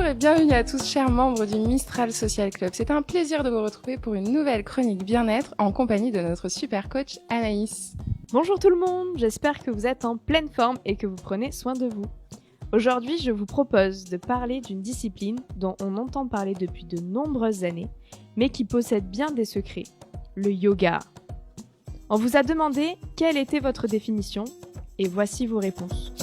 et bienvenue à tous chers membres du Mistral Social Club. C'est un plaisir de vous retrouver pour une nouvelle chronique bien-être en compagnie de notre super coach Anaïs. Bonjour tout le monde, j'espère que vous êtes en pleine forme et que vous prenez soin de vous. Aujourd'hui, je vous propose de parler d'une discipline dont on entend parler depuis de nombreuses années, mais qui possède bien des secrets, le yoga. On vous a demandé quelle était votre définition, et voici vos réponses.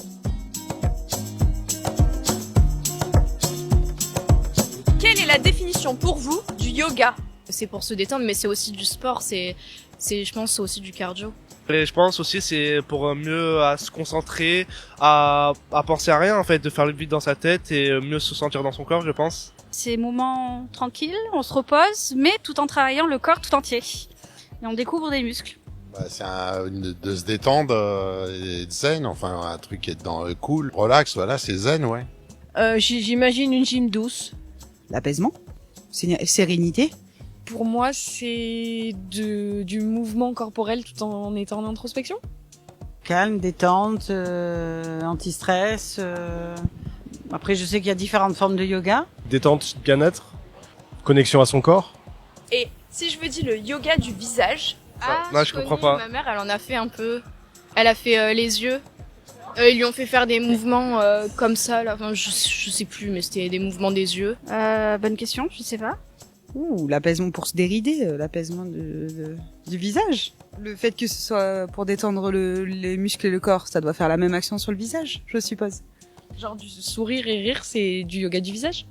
Quelle est la définition pour vous du yoga? C'est pour se détendre, mais c'est aussi du sport, je pense, c'est aussi du cardio. Et je pense aussi c'est pour mieux à se concentrer, à penser à rien en fait, de faire le vide dans sa tête et mieux se sentir dans son corps, je pense. C'est moments tranquilles, on se repose, mais tout en travaillant le corps tout entier. Et on découvre des muscles. C'est de se détendre et de zen, enfin un truc qui est cool, relax, voilà, c'est zen, ouais. J'imagine une gym douce. L'apaisement, sérénité. Pour moi, c'est du mouvement corporel tout en étant en introspection. Calme, détente, anti-stress. Après, je sais qu'il y a différentes formes de yoga. Détente, bien-être, connexion à son corps. Et si je vous dis le yoga du visage... Non, je comprends pas. Ma mère, elle en a fait un peu. Elle a fait les yeux. Ils lui ont fait faire des mouvements comme ça, là. Enfin, je sais plus, mais c'était des mouvements des yeux. Bonne question, je sais pas. L'apaisement pour se dérider, l'apaisement du visage. Le fait que ce soit pour détendre les muscles et le corps, ça doit faire la même action sur le visage, je suppose. Genre du sourire et rire, c'est du yoga du visage.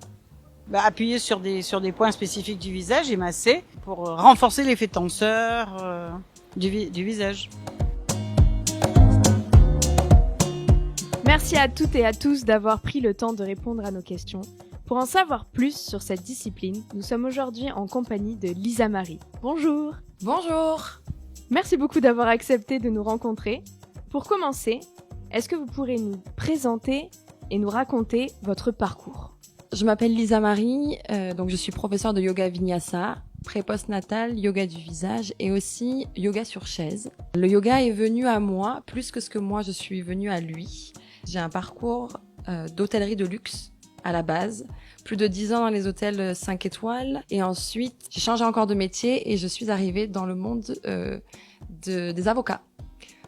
Appuyer sur des points spécifiques du visage et masser pour renforcer l'effet tenseur du visage. Merci à toutes et à tous d'avoir pris le temps de répondre à nos questions. Pour en savoir plus sur cette discipline, nous sommes aujourd'hui en compagnie de Lisa Marie. Bonjour! Bonjour. Merci beaucoup d'avoir accepté de nous rencontrer. Pour commencer, est-ce que vous pourrez nous présenter et nous raconter votre parcours? Je m'appelle Lisa Marie, donc je suis professeure de yoga vinyasa, pré-postnatal, yoga du visage et aussi yoga sur chaise. Le yoga est venu à moi plus que ce que moi je suis venue à lui. J'ai un parcours d'hôtellerie de luxe à la base, plus de 10 ans dans les hôtels 5 étoiles et ensuite j'ai changé encore de métier et je suis arrivée dans le monde des avocats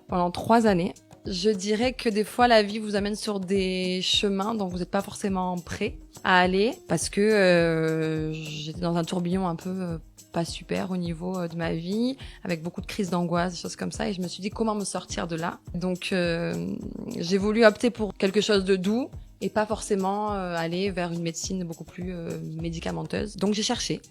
pendant 3 années. Je dirais que des fois la vie vous amène sur des chemins dont vous n'êtes pas forcément prêt à aller parce que j'étais dans un tourbillon un peu pas super au niveau de ma vie, avec beaucoup de crises d'angoisse, des choses comme ça, et je me suis dit comment me sortir de là. Donc j'ai voulu opter pour quelque chose de doux et pas forcément aller vers une médecine beaucoup plus médicamenteuse. Donc j'ai cherché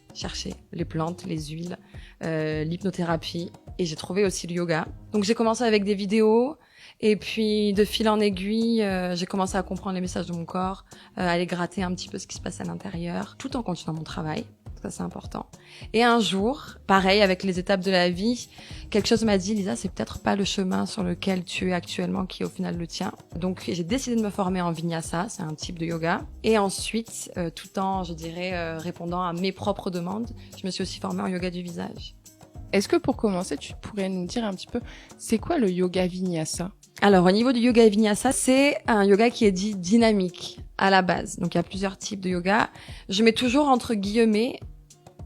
les plantes, les huiles, l'hypnothérapie, et j'ai trouvé aussi le yoga. Donc j'ai commencé avec des vidéos, et puis de fil en aiguille, j'ai commencé à comprendre les messages de mon corps, à aller gratter un petit peu ce qui se passe à l'intérieur, tout en continuant mon travail. Ça, c'est important. Et un jour, pareil, avec les étapes de la vie, quelque chose m'a dit, Lisa, c'est peut-être pas le chemin sur lequel tu es actuellement qui est au final le tien. Donc, j'ai décidé de me former en vinyasa, c'est un type de yoga. Et ensuite, tout en, je dirais, répondant à mes propres demandes, je me suis aussi formée en yoga du visage. Est-ce que pour commencer, tu pourrais nous dire un petit peu, c'est quoi le yoga vinyasa? Alors, au niveau du yoga vinyasa, c'est un yoga qui est dit dynamique à la base. Donc, il y a plusieurs types de yoga. Je mets toujours entre guillemets,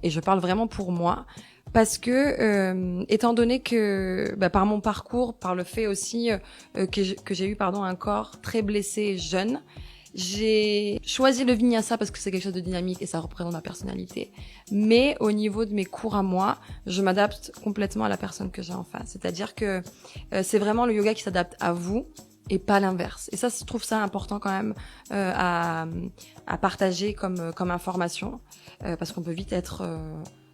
et je parle vraiment pour moi, parce que étant donné que par mon parcours, par le fait aussi que j'ai eu un corps très blessé et jeune, j'ai choisi le vinyasa parce que c'est quelque chose de dynamique et ça représente ma personnalité. Mais au niveau de mes cours à moi, je m'adapte complètement à la personne que j'ai en face. C'est-à-dire que c'est vraiment le yoga qui s'adapte à vous et pas l'inverse. Et ça, je trouve ça important quand même à partager comme information, parce qu'on peut vite être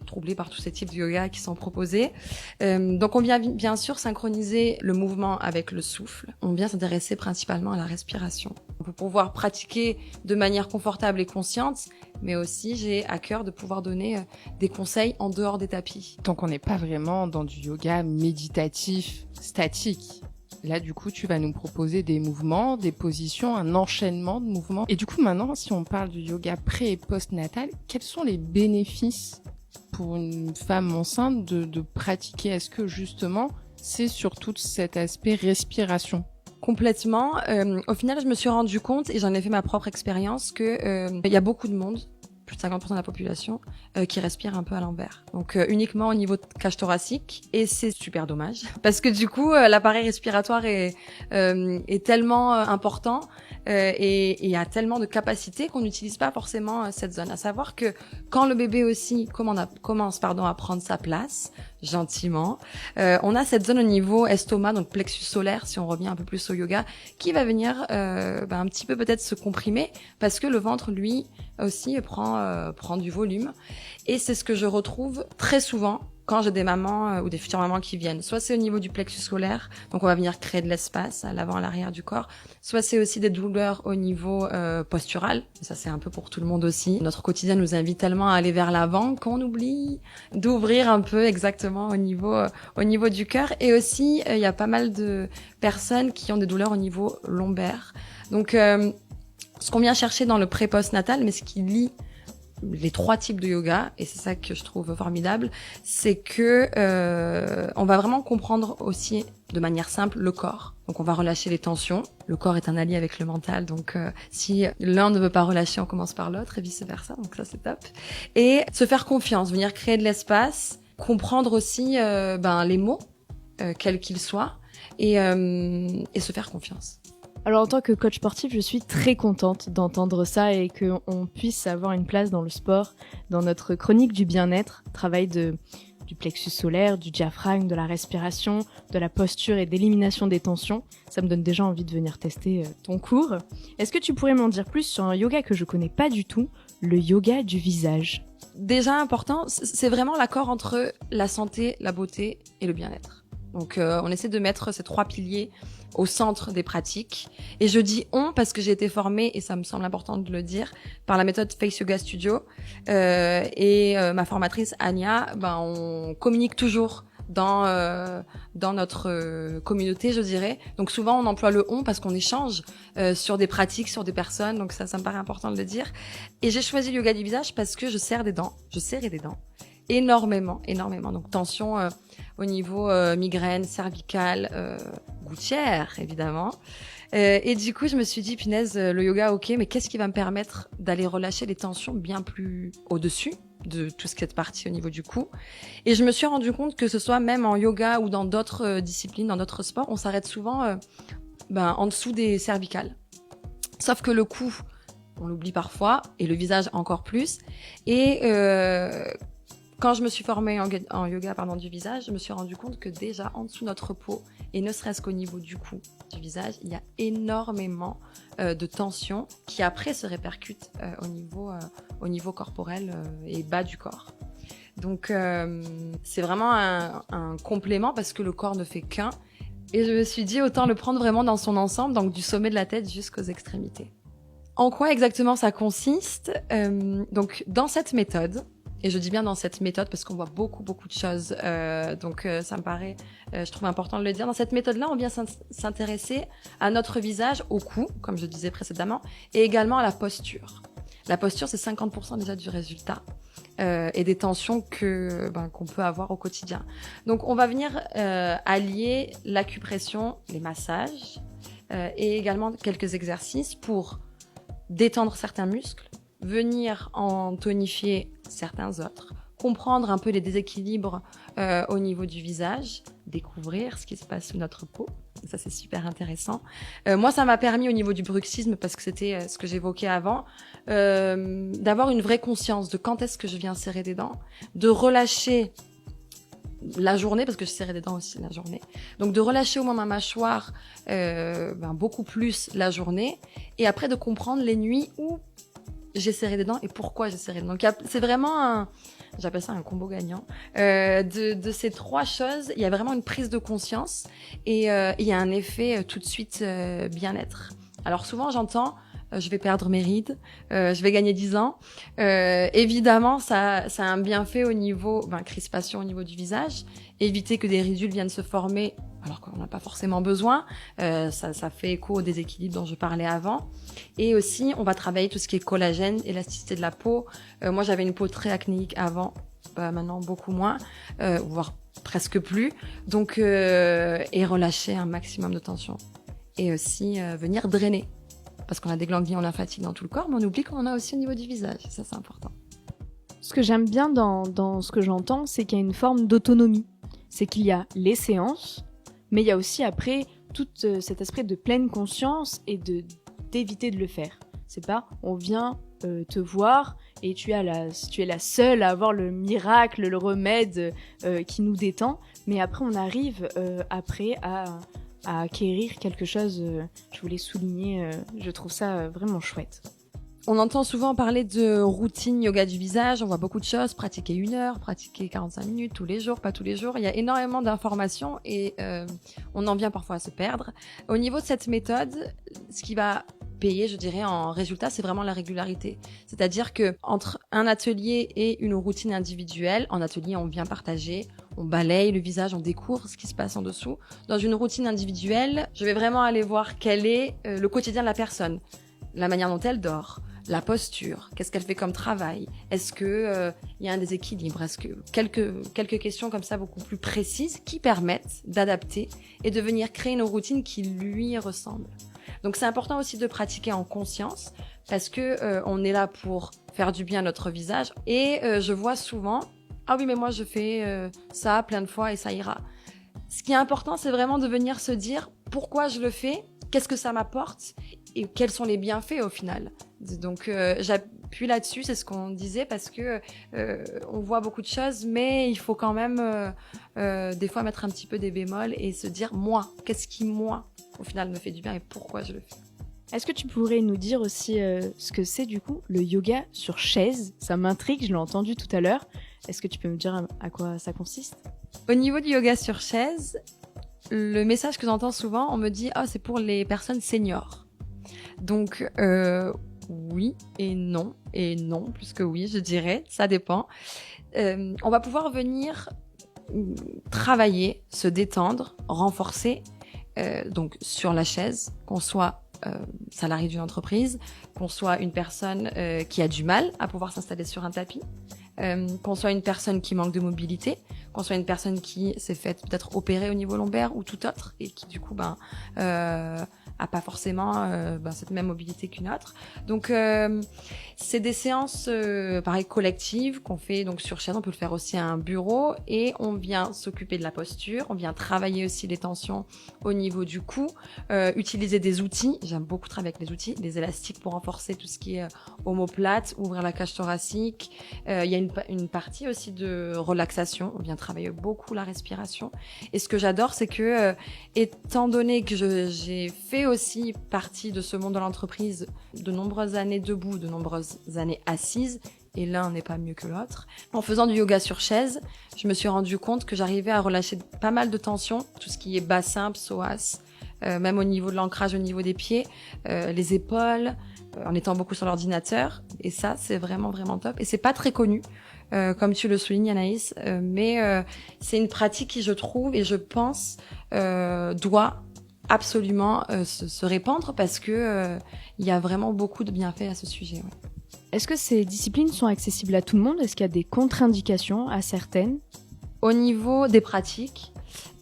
troublé par tous ces types de yoga qui sont proposés. Donc on vient bien sûr synchroniser le mouvement avec le souffle. On vient s'intéresser principalement à la respiration. On peut pouvoir pratiquer de manière confortable et consciente, mais aussi j'ai à cœur de pouvoir donner des conseils en dehors des tapis. Donc on n'est pas vraiment dans du yoga méditatif, statique. Là, du coup, tu vas nous proposer des mouvements, des positions, un enchaînement de mouvements. Et du coup, maintenant, si on parle du yoga pré- et post-natal, quels sont les bénéfices pour une femme enceinte de pratiquer? Est-ce que, justement, c'est sur tout cet aspect respiration? Complètement. Au final, je me suis rendu compte, et j'en ai fait ma propre expérience, que il y a beaucoup de monde, plus de 50% de la population, qui respire un peu à l'envers. Donc uniquement au niveau de cage thoracique, et c'est super dommage, parce que du coup, l'appareil respiratoire est tellement important et a tellement de capacités qu'on n'utilise pas forcément cette zone. À savoir que quand le bébé aussi commence à prendre sa place, gentiment, on a cette zone au niveau estomac, donc plexus solaire, si on revient un peu plus au yoga, qui va venir un petit peu peut-être se comprimer, parce que le ventre, lui, aussi prend du volume. Et c'est ce que je retrouve très souvent quand j'ai des mamans ou des futures mamans qui viennent. Soit c'est au niveau du plexus solaire, donc on va venir créer de l'espace à l'avant, à l'arrière du corps. Soit c'est aussi des douleurs au niveau postural. Ça, c'est un peu pour tout le monde aussi. Notre quotidien nous invite tellement à aller vers l'avant qu'on oublie d'ouvrir un peu exactement au niveau du cœur. Et aussi, il y a pas mal de personnes qui ont des douleurs au niveau lombaire. Donc, ce qu'on vient chercher dans le pré-post-natal, mais ce qui lie les 3 types de yoga, et c'est ça que je trouve formidable, c'est que on va vraiment comprendre aussi de manière simple le corps. Donc on va relâcher les tensions. Le corps est un allié avec le mental, donc si l'un ne veut pas relâcher, on commence par l'autre et vice versa. Donc ça c'est top. Et se faire confiance, venir créer de l'espace, comprendre aussi les mots, quels qu'ils soient, et se faire confiance. Alors en tant que coach sportif, je suis très contente d'entendre ça et qu'on puisse avoir une place dans le sport, dans notre chronique du bien-être, travail du plexus solaire, du diaphragme, de la respiration, de la posture et d'élimination des tensions. Ça me donne déjà envie de venir tester ton cours. Est-ce que tu pourrais m'en dire plus sur un yoga que je connais pas du tout, le yoga du visage? Déjà important, c'est vraiment l'accord entre la santé, la beauté et le bien-être. Donc on essaie de mettre ces 3 piliers au centre des pratiques. Et je dis on parce que j'ai été formée, et ça me semble important de le dire, par la méthode Face Yoga Studio. Et ma formatrice Anya, on communique toujours dans notre communauté, je dirais. Donc souvent on emploie le on parce qu'on échange sur des pratiques, sur des personnes. Donc ça me paraît important de le dire. Et j'ai choisi le yoga du visage parce que je serrais des dents énormément. Donc tension au niveau migraine, cervicale, gouttière évidemment. Et du coup je me suis dit punaise, le yoga ok, mais qu'est-ce qui va me permettre d'aller relâcher les tensions bien plus au-dessus de tout ce qui est parti au niveau du cou. Et je me suis rendu compte que ce soit même en yoga ou dans d'autres disciplines, dans d'autres sports, on s'arrête souvent en dessous des cervicales. Sauf que le cou, on l'oublie parfois, et le visage encore plus. Et quand je me suis formée en yoga du visage, je me suis rendu compte que déjà en dessous de notre peau, et ne serait-ce qu'au niveau du cou, du visage, il y a énormément de tensions qui après se répercutent au niveau corporel et bas du corps. Donc c'est vraiment un complément parce que le corps ne fait qu'un. Et je me suis dit autant le prendre vraiment dans son ensemble, donc du sommet de la tête jusqu'aux extrémités. En quoi exactement ça consiste? Donc dans cette méthode, et je dis bien dans cette méthode parce qu'on voit beaucoup de choses, donc ça me paraît, je trouve important de le dire. Dans cette méthode-là, on vient s'intéresser à notre visage, au cou, comme je disais précédemment, et également à la posture. La posture, c'est 50% déjà du résultat et des tensions qu'on peut avoir au quotidien. Donc on va venir allier l'acupression, les massages et également quelques exercices pour détendre certains muscles, venir en tonifier certains autres, comprendre un peu les déséquilibres au niveau du visage, découvrir ce qui se passe sous notre peau. Ça, c'est super intéressant. Moi, ça m'a permis au niveau du bruxisme, parce que c'était ce que j'évoquais avant, d'avoir une vraie conscience de quand est-ce que je viens serrer des dents, de relâcher la journée, parce que je serrais des dents aussi la journée. Donc de relâcher au moins ma mâchoire beaucoup plus la journée, et après de comprendre les nuits où j'ai serré des dents et pourquoi j'ai serré des dents. Donc c'est vraiment j'appelle ça un combo gagnant. De ces 3 choses, il y a vraiment une prise de conscience et il y a un effet tout de suite bien-être. Alors souvent j'entends je vais perdre mes rides, je vais gagner 10 ans. Évidemment, ça a un bienfait au niveau crispation au niveau du visage, éviter que des ridules viennent se former alors qu'on n'a pas forcément besoin. Ça fait écho au déséquilibre dont je parlais avant. Et aussi, on va travailler tout ce qui est collagène, élasticité de la peau. Moi, j'avais une peau très acnéique avant, maintenant beaucoup moins, voire presque plus. Donc, et relâcher un maximum de tension. et aussi venir drainer. Parce qu'on a des ganglions lymphatiques dans tout le corps, mais on oublie qu'on en a aussi au niveau du visage. Ça, c'est important. Ce que j'aime bien dans ce que j'entends, c'est qu'il y a une forme d'autonomie. C'est qu'il y a les séances, mais il y a aussi après tout cet aspect de pleine conscience et d'éviter de le faire. C'est pas, on vient te voir et tu es la seule à avoir le miracle, le remède qui nous détend, mais après on arrive après à acquérir quelque chose. Je voulais souligner, je trouve ça vraiment chouette. On entend souvent parler de routine yoga du visage, on voit beaucoup de choses, pratiquer 1 heure, pratiquer 45 minutes, tous les jours, pas tous les jours. Il y a énormément d'informations et on en vient parfois à se perdre. Au niveau de cette méthode, ce qui va payer, je dirais, en résultat, c'est vraiment la régularité. C'est-à-dire que entre un atelier et une routine individuelle, en atelier, on vient partager, on balaye le visage, on découvre ce qui se passe en dessous. Dans une routine individuelle, je vais vraiment aller voir quel est le quotidien de la personne, la manière dont elle dort, la posture, qu'est-ce qu'elle fait comme travail, est-ce que y a un déséquilibre, est-ce que quelques questions comme ça beaucoup plus précises qui permettent d'adapter et de venir créer une routine qui lui ressemble. Donc c'est important aussi de pratiquer en conscience parce que on est là pour faire du bien à notre visage et je vois souvent ah oui mais moi je fais ça plein de fois et ça ira. Ce qui est important c'est vraiment de venir se dire pourquoi je le fais, qu'est-ce que ça m'apporte et quels sont les bienfaits au final. Donc j'appuie là-dessus, c'est ce qu'on disait parce que on voit beaucoup de choses, mais il faut quand même des fois mettre un petit peu des bémols et se dire moi, qu'est-ce qui moi au final me fait du bien et pourquoi je le fais. Est-ce que tu pourrais nous dire aussi ce que c'est du coup le yoga sur chaise? Ça m'intrigue, je l'ai entendu tout à l'heure. Est-ce que tu peux me dire à quoi ça consiste? Au niveau du yoga sur chaise, le message que j'entends souvent, on me dit « Ah, c'est pour les personnes seniors ». Donc, oui et non, plus que oui, je dirais, ça dépend. On va pouvoir venir travailler, se détendre, renforcer, donc sur la chaise, qu'on soit salarié d'une entreprise, qu'on soit une personne qui a du mal à pouvoir s'installer sur un tapis, qu'on soit une personne qui manque de mobilité, qu'on soit une personne qui s'est faite peut-être opérer au niveau lombaire ou tout autre et qui du coup a pas forcément cette même mobilité qu'une autre. Donc c'est des séances pareil collectives qu'on fait donc sur chaise, on peut le faire aussi à un bureau et on vient s'occuper de la posture, on vient travailler aussi les tensions au niveau du cou, utiliser des outils, j'aime beaucoup travailler avec les outils, les élastiques pour renforcer tout ce qui est omoplate, ouvrir la cage thoracique, il y a une partie aussi de relaxation, on vient travailler beaucoup la respiration et ce que j'adore c'est que étant donné que j'ai fait aussi partie de ce monde de l'entreprise de nombreuses années debout, de nombreuses années assises, et l'un n'est pas mieux que l'autre. En faisant du yoga sur chaise, je me suis rendu compte que j'arrivais à relâcher pas mal de tensions, tout ce qui est bassin, psoas, même au niveau de l'ancrage, au niveau des pieds, les épaules, en étant beaucoup sur l'ordinateur, et ça c'est vraiment vraiment top, et c'est pas très connu. Comme tu le soulignes Anaïs, mais c'est une pratique qui je trouve et je pense doit absolument se répandre parce que il y a vraiment beaucoup de bienfaits à ce sujet. Ouais. Est-ce que ces disciplines sont accessibles à tout le monde? Est-ce qu'il y a des contre-indications à certaines? Au niveau des pratiques,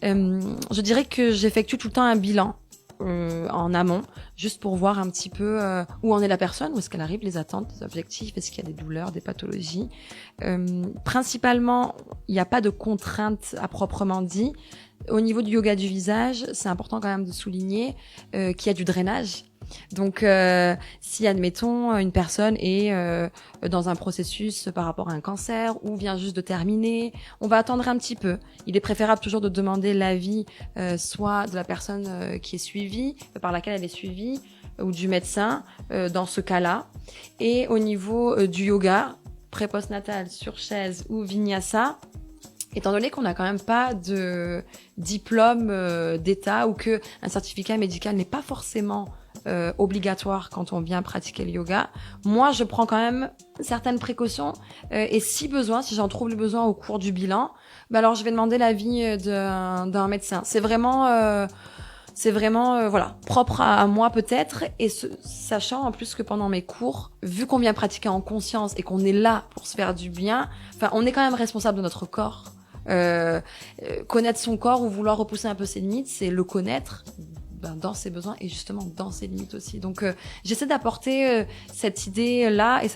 je dirais que j'effectue tout le temps un bilan en amont, juste pour voir un petit peu où en est la personne, où est-ce qu'elle arrive, les attentes, les objectifs, est-ce qu'il y a des douleurs, des pathologies. Principalement, il n'y a pas de contraintes à proprement dit. Au niveau du yoga du visage, c'est important quand même de souligner qu'il y a du drainage. Donc, si admettons une personne est dans un processus par rapport à un cancer ou vient juste de terminer, on va attendre un petit peu. Il est préférable toujours de demander l'avis soit de la personne qui est suivie, par laquelle elle est suivie, ou du médecin dans ce cas-là. Et au niveau du yoga, pré-postnatal, sur chaise ou vinyasa, étant donné qu'on n'a quand même pas de diplôme d'État ou que un certificat médical n'est pas forcément obligatoire quand on vient pratiquer le yoga, moi je prends quand même certaines précautions et si besoin, si j'en trouve le besoin au cours du bilan, alors je vais demander l'avis d'un médecin. C'est vraiment voilà, propre à moi peut-être et sachant en plus que pendant mes cours, vu qu'on vient pratiquer en conscience et qu'on est là pour se faire du bien, on est quand même responsable de notre corps. Connaître son corps ou vouloir repousser un peu ses limites, c'est le connaître dans ses besoins et justement dans ses limites aussi. Donc j'essaie d'apporter cette idée-là et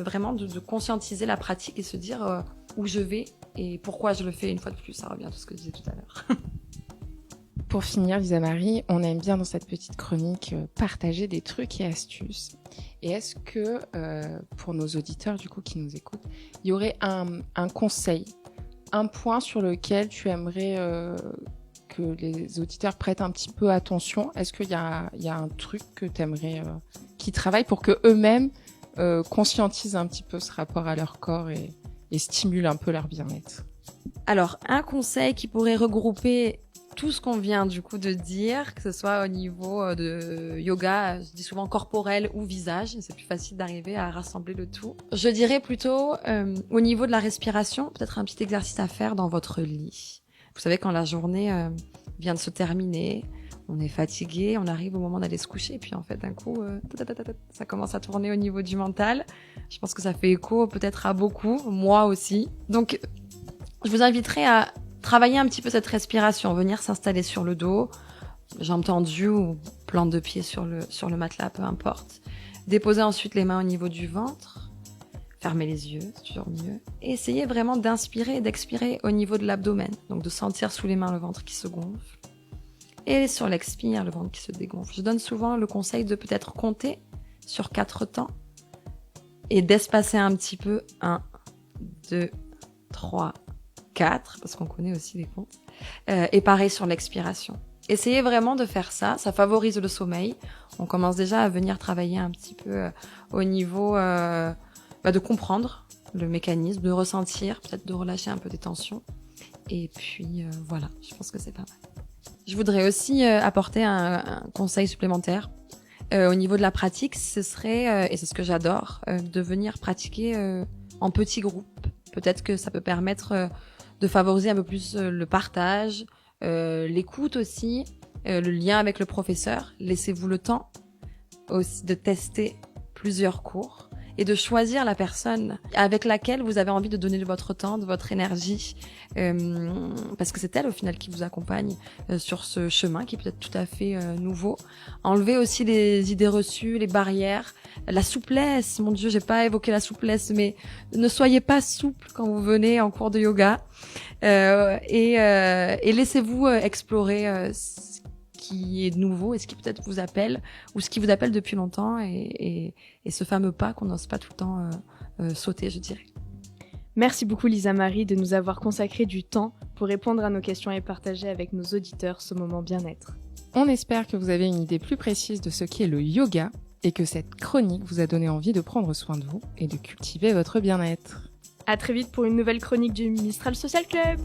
vraiment de conscientiser la pratique et se dire où je vais et pourquoi je le fais. Une fois de plus, ça revient à tout ce que je disais tout à l'heure. Pour finir, Lisa Marie, on aime bien dans cette petite chronique partager des trucs et astuces. Et est-ce que, pour nos auditeurs du coup qui nous écoutent, il y aurait un conseil, un point sur lequel tu aimerais que les auditeurs prêtent un petit peu attention? Est-ce qu'il y a un truc que tu aimerais qu'ils travaillent pour que eux-mêmes conscientisent un petit peu ce rapport à leur corps et stimulent un peu leur bien-être? Alors, un conseil qui pourrait regrouper tout ce qu'on vient du coup de dire, que ce soit au niveau de yoga, je dis souvent corporel ou visage, c'est plus facile d'arriver à rassembler le tout. Je dirais plutôt au niveau de la respiration, peut-être un petit exercice à faire dans votre lit. Vous savez, quand la journée vient de se terminer, on est fatigué, on arrive au moment d'aller se coucher, et puis en fait d'un coup, ça commence à tourner au niveau du mental. Je pense que ça fait écho peut-être à beaucoup, moi aussi. Donc, je vous inviterai à travailler un petit peu cette respiration, venir s'installer sur le dos, jambes tendues ou plante de pied sur le matelas, peu importe. Déposer ensuite les mains au niveau du ventre, fermer les yeux, c'est toujours mieux. Et essayez vraiment d'inspirer et d'expirer au niveau de l'abdomen, donc de sentir sous les mains le ventre qui se gonfle. Et sur l'expire, le ventre qui se dégonfle. Je donne souvent le conseil de peut-être compter sur 4 temps et d'espacer un petit peu 1, 2, 3, 4, parce qu'on connaît aussi les comptes, et pareil sur l'expiration. Essayez vraiment de faire ça, ça favorise le sommeil. On commence déjà à venir travailler un petit peu au niveau de comprendre le mécanisme, de ressentir, peut-être de relâcher un peu des tensions. Et puis voilà, je pense que c'est pas mal. Je voudrais aussi apporter un conseil supplémentaire. Au niveau de la pratique, ce serait, et c'est ce que j'adore, de venir pratiquer en petits groupes. Peut-être que ça peut permettre de favoriser un peu plus le partage, l'écoute aussi, le lien avec le professeur. Laissez-vous le temps aussi de tester plusieurs cours et de choisir la personne avec laquelle vous avez envie de donner de votre temps, de votre énergie, parce que c'est elle au final qui vous accompagne sur ce chemin qui est peut-être tout à fait nouveau. Enlevez aussi les idées reçues, les barrières, la souplesse. Mon Dieu, j'ai pas évoqué la souplesse, mais ne soyez pas souple quand vous venez en cours de yoga et laissez-vous explorer ce qui est nouveau et ce qui peut-être vous appelle ou ce qui vous appelle depuis longtemps et ce fameux pas qu'on n'ose pas tout le temps sauter, je dirais. Merci beaucoup Lisa Marie de nous avoir consacré du temps pour répondre à nos questions et partager avec nos auditeurs ce moment bien-être. On espère que vous avez une idée plus précise de ce qu'est le yoga et que cette chronique vous a donné envie de prendre soin de vous et de cultiver votre bien-être. À très vite pour une nouvelle chronique du Mistral Social Club.